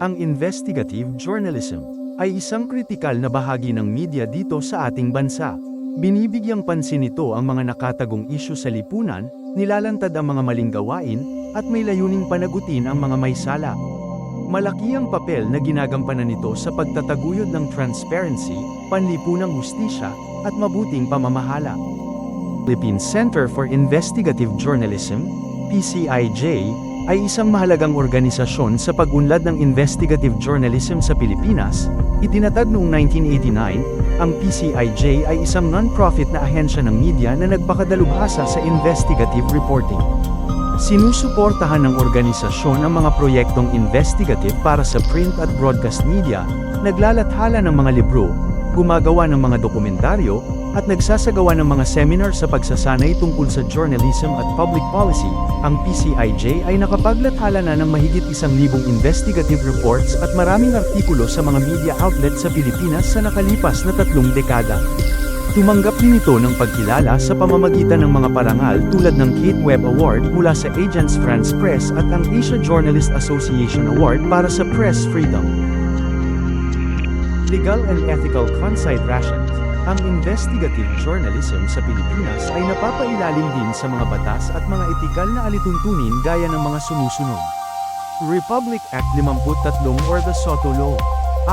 Ang investigative journalism ay isang kritikal na bahagi ng media dito sa ating bansa. Binibigyang pansin nito ang mga nakatagong isyu sa lipunan, nilalantad ang mga maling gawain, at may layuning panagutin ang mga may sala. Malaki ang papel na ginagampanan nito sa pagtataguyod ng transparency, panlipunang hustisya, at mabuting pamamahala. Philippine Center for Investigative Journalism, PCIJ, ay isang mahalagang organisasyon sa pag-unlad ng investigative journalism sa Pilipinas. Itinatag noong 1989, ang PCIJ ay isang non-profit na ahensya ng media na nagpakadalubhasa sa investigative reporting. Sinusuportahan ng organisasyon ang mga proyektong investigative para sa print at broadcast media, naglalathala ng mga libro, gumagawa ng mga dokumentaryo, at nagsasagawa ng mga seminar sa pagsasanay tungkol sa journalism at public policy. Ang PCIJ ay nakapaglathala na ng mahigit 1,000 investigative reports at maraming artikulo sa mga media outlet sa Pilipinas sa nakalipas na 3 dekada. Tumanggap din ito ng pagkilala sa pamamagitan ng mga parangal tulad ng Kate Webb Award mula sa Agence France Presse at ang Asia Journalist Association Award para sa press freedom. Legal and ethical considerations. Ang investigative journalism sa Pilipinas ay napapailalim din sa mga batas at mga etikal na alituntunin gaya ng mga sumusunod. Republic Act 53 or the Soto Law.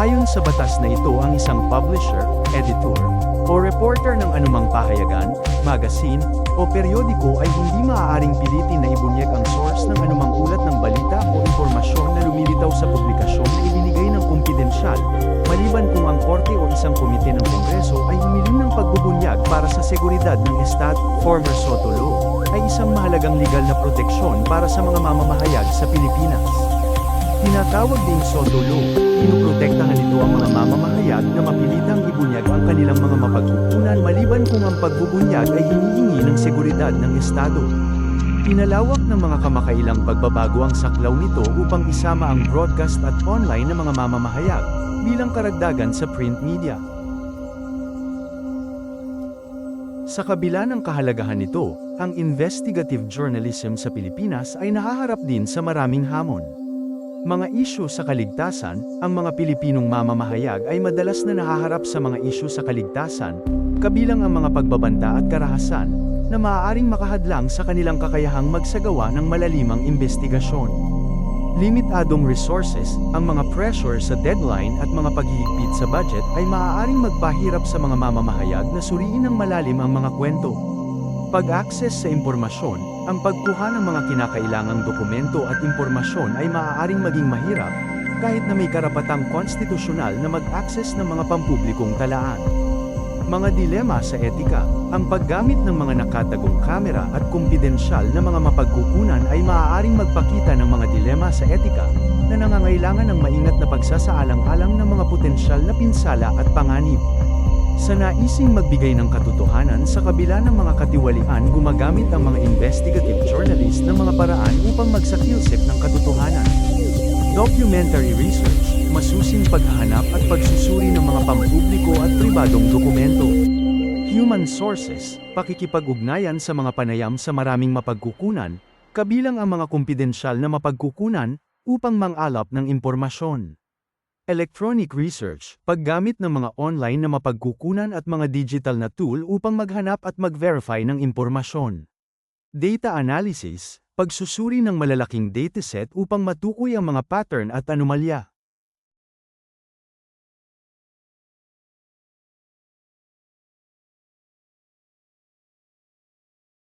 Ayon sa batas na ito, ang isang publisher, editor, o reporter ng anumang pahayagan, magazine, o periodiko ay hindi maaaring pilitin na ibunyeg ang source ng anumang ulat ng balita o impormasyon na lumilitaw sa publikasyon na ibinigay ng kumpidensyal, maliban kung ang korte o isang komite ng Kongreso ay humiling ng pagbubunyag para sa seguridad ng Estado. Former Soto Law ay isang mahalagang legal na proteksyon para sa mga mamamahayag sa Pilipinas. Tinatawag ding Soto Law, pinoprotektahan nito ang mga mamamahayag na mapilitang ibunyag ang kanilang mga mapagkukunan maliban kung ang pagbubunyag ay hinihingi ng seguridad ng Estado. Pinalawak ng mga kamakailang pagbabago ang saklaw nito upang isama ang broadcast at online na mga mamamahayag, bilang karagdagan sa print media. Sa kabila ng kahalagahan nito, ang investigative journalism sa Pilipinas ay nahaharap din sa maraming hamon. Mga isyu sa kaligtasan, ang mga Pilipinong mamamahayag ay madalas na nahaharap sa mga isyu sa kaligtasan, kabilang ang mga pagbabanta at karahasan, na maaaring makahadlang sa kanilang kakayahang magsagawa ng malalimang investigasyon. Limitadong resources, ang mga pressure sa deadline at mga paghihigpit sa budget ay maaaring magpahirap sa mga mamamahayag na suriin ng malalim ang mga kwento. Pag-access sa impormasyon, ang pagkuha ng mga kinakailangang dokumento at impormasyon ay maaaring maging mahirap, kahit na may karapatang konstitusyonal na mag-access ng mga pampublikong talaan. Mga dilema sa etika, ang paggamit ng mga nakatagong kamera at kumpidensyal na mga mapagkukunan ay maaaring magpakita ng mga dilema sa etika, na nangangailangan ng maingat na pagsasaalang-alang ng mga potensyal na pinsala at panganib. Sa naising magbigay ng katotohanan sa kabila ng mga katiwalian, gumagamit ang mga investigative journalist ng mga paraan upang magsakilsip ng katotohanan. Documentary research, masusing paghahanap at pagsusuri ng mga pampubliko at pribadong dokumento. Human sources, pakikipag-ugnayan sa mga panayam sa maraming mapagkukunan, kabilang ang mga kumpidensyal na mapagkukunan, upang mang-alap ng impormasyon. Electronic research, paggamit ng mga online na mapagkukunan at mga digital na tool upang maghanap at mag-verify ng impormasyon. Data analysis, pagsusuri ng malalaking dataset upang matukoy ang mga pattern at anomalya.